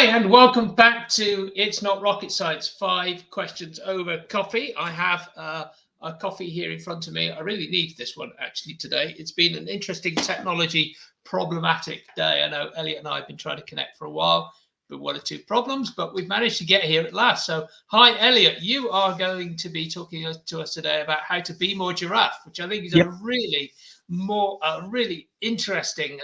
Hi, and welcome back to It's Not Rocket Science, 5 questions over coffee. I have a coffee here in front of me. I really need this one actually today. It's been an interesting technology problematic day. I know Elliot and I have been trying to connect for a while, but one or two problems, but we've managed to get here at last. So, hi, Elliot. You are going to be talking to us today about how to be more giraffe, which I think is Yep. a really interesting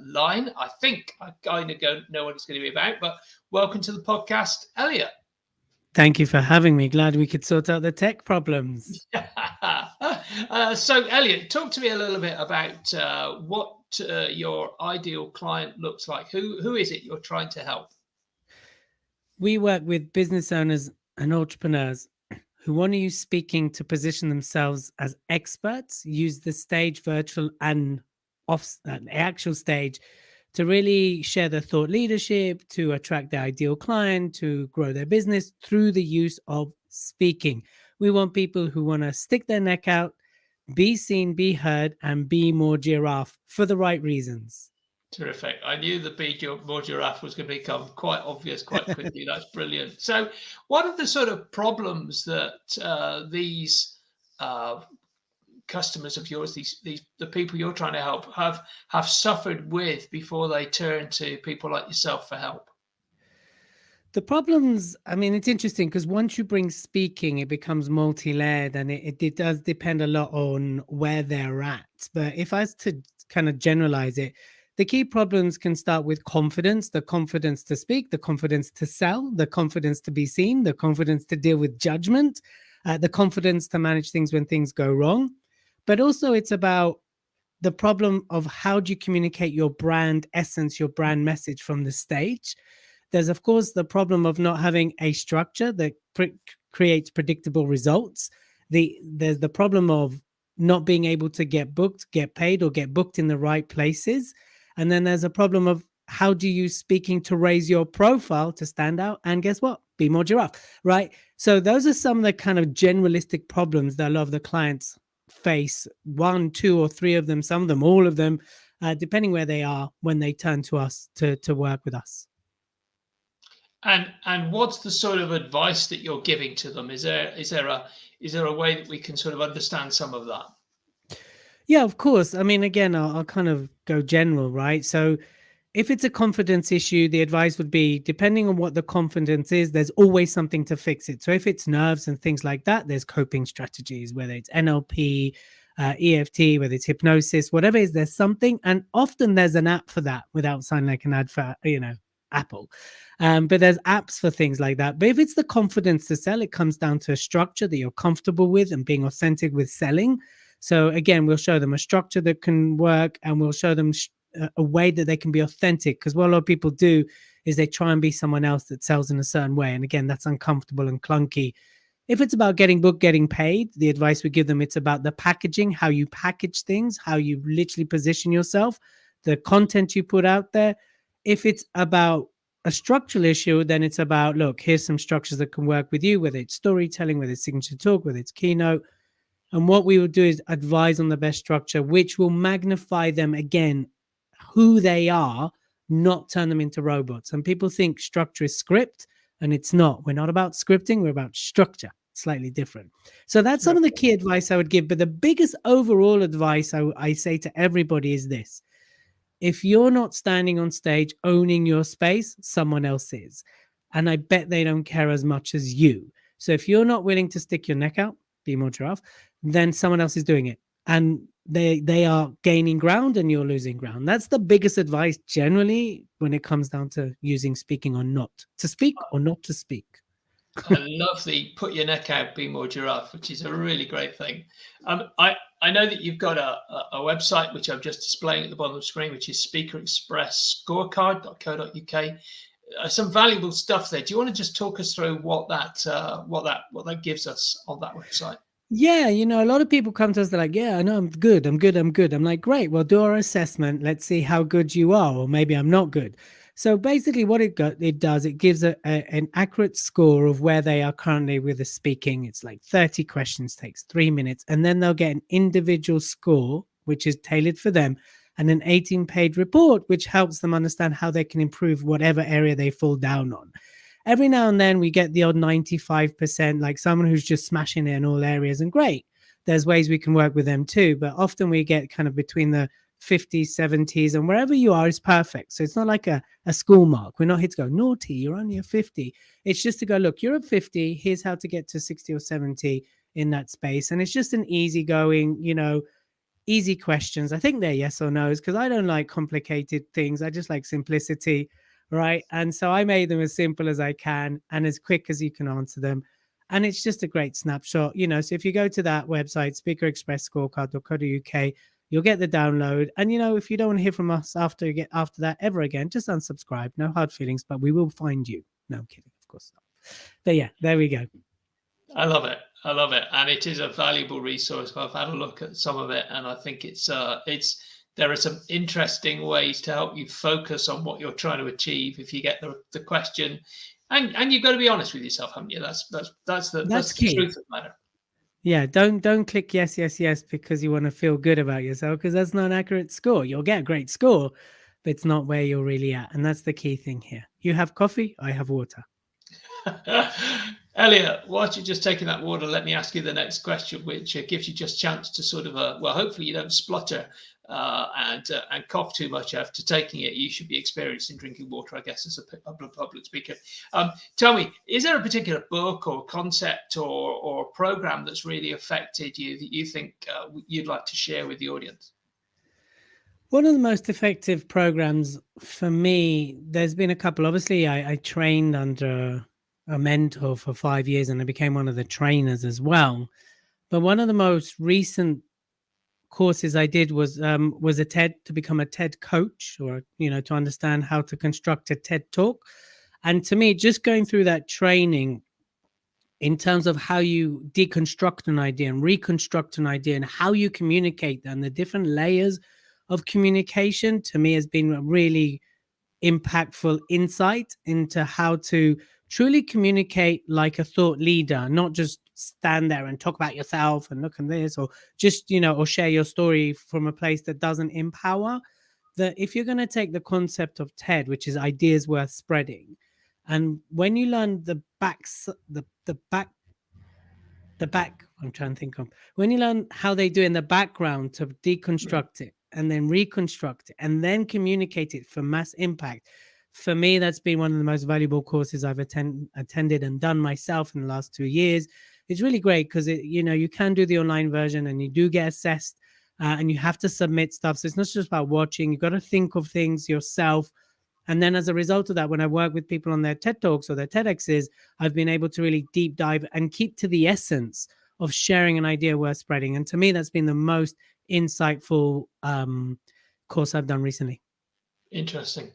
line. I think I kind of know what it's going to be about, but welcome to the podcast, Elliot. Thank you for having me. Glad we could sort out the tech problems. So, Elliot, talk to me a little bit about what your ideal client looks like. Who is it you're trying to help? We work with business owners and entrepreneurs who want to use speaking to position themselves as experts, use the stage, virtual and actual stage, to really share their thought leadership, to attract their ideal client, to grow their business through the use of speaking. We want people who want to stick their neck out, be seen, be heard, and be more giraffe for the right reasons. Terrific. I knew the more giraffe was going to become quite obvious quite quickly. That's brilliant. So, what are the sort of problems that these customers of yours, the people you're trying to help, have suffered with before they turn to people like yourself for help? The problems, I mean, it's interesting because once you bring speaking, it becomes multi-layered and it does depend a lot on where they're at. But if I was to kind of generalize it, the key problems can start with confidence, the confidence to speak, the confidence to sell, the confidence to be seen, the confidence to deal with judgment, the confidence to manage things when things go wrong. But also it's about the problem of how do you communicate your brand essence, your brand message from the stage. There's, of course, the problem of not having a structure that creates predictable results. There's the problem of not being able to get booked, get paid, or get booked in the right places. And then there's a problem of how do you speaking to raise your profile to stand out? And guess what? Be more giraffe, right? So those are some of the kind of generalistic problems that a lot of the clients face. One, two, or three of them, some of them, all of them, depending where they are when they turn to us to work with us. And what's the sort of advice that you're giving to them? Is there a way that we can sort of understand some of that? Yeah, of course. I mean, again, I'll kind of go general, right? So if it's a confidence issue, the advice would be depending on what the confidence is, there's always something to fix it. So if it's nerves and things like that, there's coping strategies, whether it's NLP, EFT, whether it's hypnosis, whatever it is, there's something. And often there's an app for that without sounding like an ad for, Apple. But there's apps for things like that. But if it's the confidence to sell, it comes down to a structure that you're comfortable with and being authentic with selling. So again, we'll show them a structure that can work and we'll show them a way that they can be authentic, because what a lot of people do is they try and be someone else that sells in a certain way, and again, that's uncomfortable and clunky. If it's about getting booked, getting paid, the advice we give them, it's about the packaging, how you package things, how you literally position yourself, the content you put out there. If it's about a structural issue, then it's about, look, here's some structures that can work with you, whether it's storytelling, whether it's signature talk, whether it's keynote. And what we will do is advise on the best structure, which will magnify them again, who they are, not turn them into robots. And people think structure is script, and it's not. We're not about scripting, we're about structure. Slightly different. So that's some of the key advice I would give. But the biggest overall advice I say to everybody is this: if you're not standing on stage owning your space, someone else is. And I bet they don't care as much as you. So if you're not willing to stick your neck out, be more giraffe, then someone else is doing it. And they are gaining ground and you're losing ground. That's the biggest advice generally when it comes down to using speaking or not to speak or not to speak. I love the put your neck out, be more giraffe, which is a really great thing. I know that you've got a website which I'm just displaying at the bottom of the screen, which is speakerexpressscorecard.co.uk. Some valuable stuff there. Do you want to just talk us through what that gives us on that website? Yeah, a lot of people come to us, they're like, yeah, I know I'm good. I'm like, great. Well, do our assessment. Let's see how good you are, or maybe I'm not good. So basically what it does, it gives an accurate score of where they are currently with the speaking. It's like 30 questions, takes 3 minutes, and then they'll get an individual score, which is tailored for them. and an 18-page report, which helps them understand how they can improve whatever area they fall down on. Every now and then we get the odd 95%, like someone who's just smashing it in all areas, and great. There's ways we can work with them too, but often we get kind of between the 50s, 70s, and wherever you are is perfect. So it's not like a school mark. We're not here to go, naughty, you're only a 50. It's just to go, look, you're at 50. Here's how to get to 60 or 70 in that space. And it's just an easygoing, easy questions. I think they're yes or no's because I don't like complicated things. I just like simplicity, right? And so I made them as simple as I can and as quick as you can answer them. And it's just a great snapshot, So if you go to that website, speakerexpressscorecard.co.uk, you'll get the download. And if you don't want to hear from us after that ever again, just unsubscribe. No hard feelings, but we will find you. No, I'm kidding, of course not. But yeah, there we go. I love it. And it is a valuable resource. I've had a look at some of it, and I think there are some interesting ways to help you focus on what you're trying to achieve if you get the question. And you've got to be honest with yourself, haven't you? That's the key. truth of the matter. Yeah, don't click yes because you want to feel good about yourself, because that's not an accurate score. You'll get a great score, but it's not where you're really at. And that's the key thing here. You have coffee, I have water. Elliot, whilst you're just taking that water, let me ask you the next question, which gives you just chance to sort of, hopefully you don't splutter and cough too much after taking it. You should be experienced in drinking water, I guess, as a public speaker. Tell me, is there a particular book or concept or program that's really affected you that you think you'd like to share with the audience? One of the most effective programs for me, there's been a couple. Obviously, I trained under a mentor for 5 years and I became one of the trainers as well. But one of the most recent courses I did was a TED, to become a TED coach, or to understand how to construct a TED talk. And to me, just going through that training in terms of how you deconstruct an idea and reconstruct an idea and how you communicate and the different layers of communication, to me has been a really impactful insight into how to truly communicate like a thought leader, not just stand there and talk about yourself and look at this, or just, or share your story from a place that doesn't empower. That if you're going to take the concept of TED, which is ideas worth spreading, and when you learn the back, I'm trying to think of, when you learn how they do in the background to deconstruct it and then reconstruct it and then communicate it for mass impact. For me, that's been one of the most valuable courses I've attended and done myself in the last 2 years. It's really great because you can do the online version and you do get assessed and you have to submit stuff. So it's not just about watching. You've got to think of things yourself. And then as a result of that, when I work with people on their TED Talks or their TEDx's, I've been able to really deep dive and keep to the essence of sharing an idea worth spreading. And to me, that's been the most insightful course I've done recently. Interesting.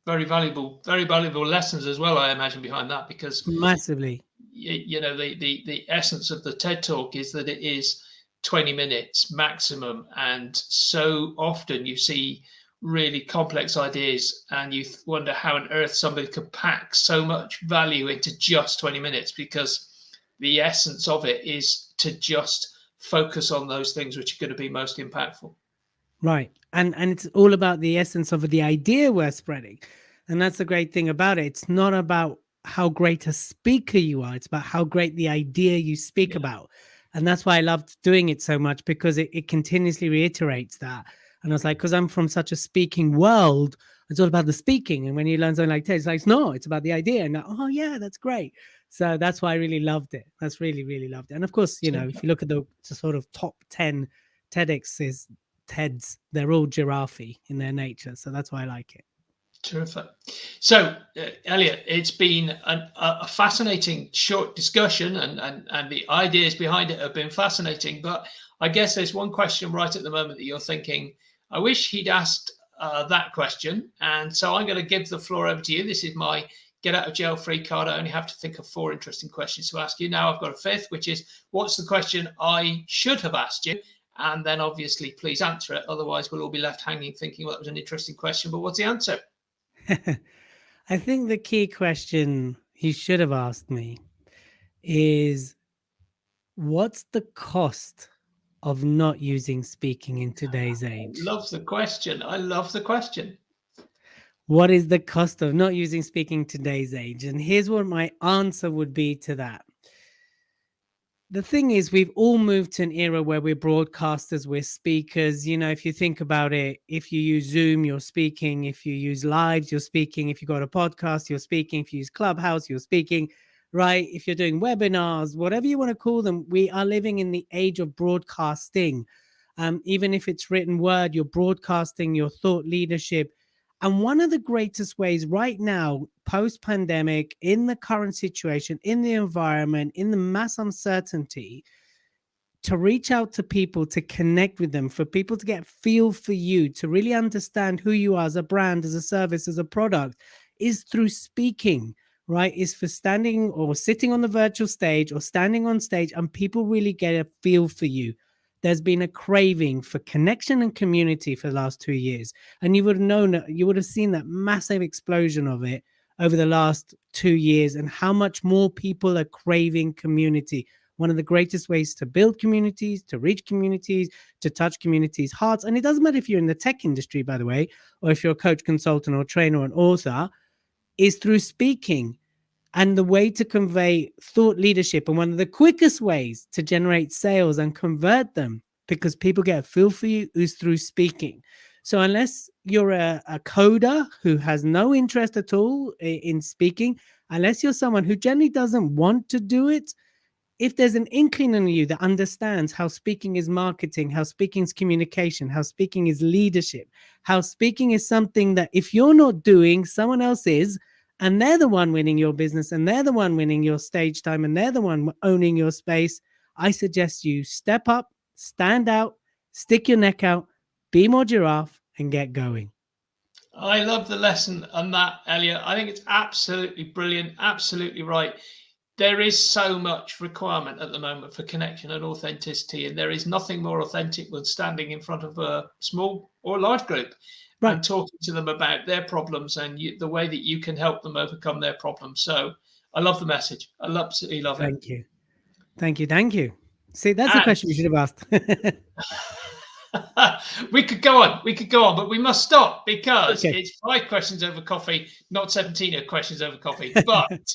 Very valuable lessons as well, I imagine, behind that, because massively, the essence of the TED Talk is that it is 20 minutes maximum. And so often you see really complex ideas and you wonder how on earth somebody could pack so much value into just 20 minutes, because the essence of it is to just focus on those things which are going to be most impactful. Right. And it's all about the essence of the idea we're spreading. And that's the great thing about it. It's not about how great a speaker you are. It's about how great the idea you speak about. And that's why I loved doing it so much, because it continuously reiterates that. And I was like, because I'm from such a speaking world, it's all about the speaking. And when you learn something like TED, it's like, no, it's about the idea. And oh, yeah, that's great. So that's why I really loved it. That's really, really loved it. And of course, if you look at the sort of top 10 TEDx's, TEDs, they're all giraffe in their nature. So that's why I like it. Terrific. So, Elliot, it's been a fascinating short discussion, and the ideas behind it have been fascinating. But I guess there's one question right at the moment that you're thinking, I wish he'd asked that question. And so I'm going to give the floor over to you. This is my get out of jail free card. I only have to think of 4 interesting questions to ask you. Now I've got a 5th, which is, what's the question I should have asked you? And then obviously please answer it. Otherwise we'll all be left hanging thinking, well, that was an interesting question, but what's the answer? I think the key question you should have asked me is, what's the cost of not using speaking in today's age? I love the question. I love the question. What is the cost of not using speaking today's age? And here's what my answer would be to that. The thing is, we've all moved to an era where we're broadcasters, we're speakers. You know, if you think about it, if you use Zoom, you're speaking. If you use Lives, you're speaking. If you got a podcast, you're speaking. If you use Clubhouse, you're speaking, right? If you're doing webinars, whatever you want to call them, we are living in the age of broadcasting. Even if it's written word, you're broadcasting your thought leadership. And one of the greatest ways right now, post-pandemic, in the current situation, in the environment, in the mass uncertainty, to reach out to people, to connect with them, for people to get a feel for you, to really understand who you are as a brand, as a service, as a product, is through speaking, right? Is for standing or sitting on the virtual stage or standing on stage, and people really get a feel for you. There's been a craving for connection and community for the last 2 years. And you would have known, you would have seen that massive explosion of it over the last 2 years, and how much more people are craving community. One of the greatest ways to build communities, to reach communities, to touch communities' hearts. And it doesn't matter if you're in the tech industry, by the way, or if you're a coach, consultant, or trainer, or an author, is through speaking. And the way to convey thought leadership, and one of the quickest ways to generate sales and convert them, because people get a feel for you, is through speaking. So unless you're a coder who has no interest at all in speaking, unless you're someone who generally doesn't want to do it, if there's an inkling in you that understands how speaking is marketing, how speaking is communication, how speaking is leadership, how speaking is something that if you're not doing, someone else is, and they're the one winning your business, and they're the one winning your stage time, and they're the one owning your space, I suggest you step up, stand out, stick your neck out, be more giraffe, and get going. I love the lesson on that, Elliot. I think it's absolutely brilliant, absolutely right. There is so much requirement at the moment for connection and authenticity, and there is nothing more authentic than standing in front of a small or large group and talking to them about their problems and the way that you can help them overcome their problems. So I love the message. I absolutely love it. Thank you. Thank you. Thank you. See, that's a question you should have asked. We could go on, but we must stop because it's 5 questions over coffee, not 17 questions over coffee. But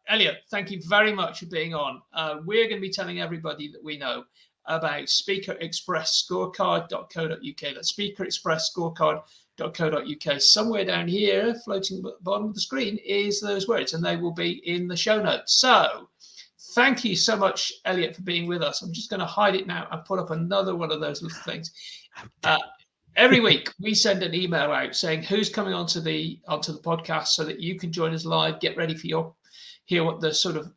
Elliot, thank you very much for being on. We're going to be telling everybody that we know about speakerexpressscorecard.co.uk. That's speakerexpressscorecard.co.uk. Somewhere down here, floating at the bottom of the screen, is those words, and they will be in the show notes. So thank you so much, Elliot, for being with us. I'm just going to hide it now and put up another one of those little things. Every week, we send an email out saying who's coming onto the podcast so that you can join us live. Get ready for hear what the sort of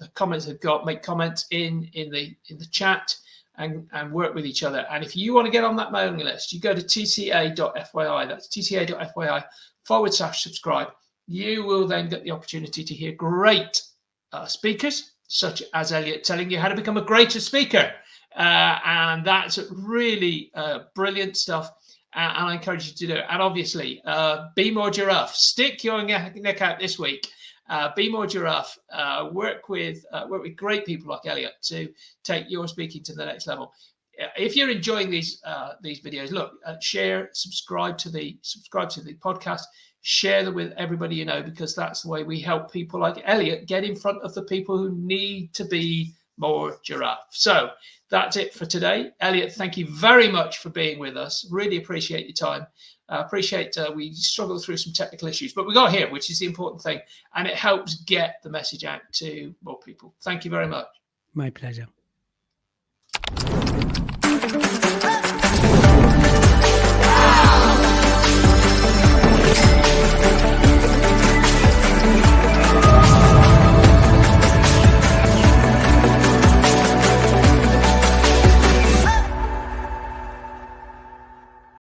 the comments have got. Make comments in the chat and work with each other. And if you want to get on that mailing list, you go to tca.fyi. That's tca.fyi/subscribe. You will then get the opportunity to hear great speakers, such as Elliot telling you how to become a greater speaker. And that's really brilliant stuff. And I encourage you to do it. And obviously, be more giraffe. Stick your neck out this week. Be more giraffe. Work with great people like Elliot to take your speaking to the next level. If you're enjoying these videos, look, share, subscribe to the podcast. Share them with everybody you know, because that's the way we help people like Elliot get in front of the people who need to be more giraffe. So that's it for today. Elliot, thank you very much for being with us. Really appreciate your time. Appreciate we struggled through some technical issues, but we got here, which is the important thing, and it helps get the message out to more people. Thank you very much. My pleasure.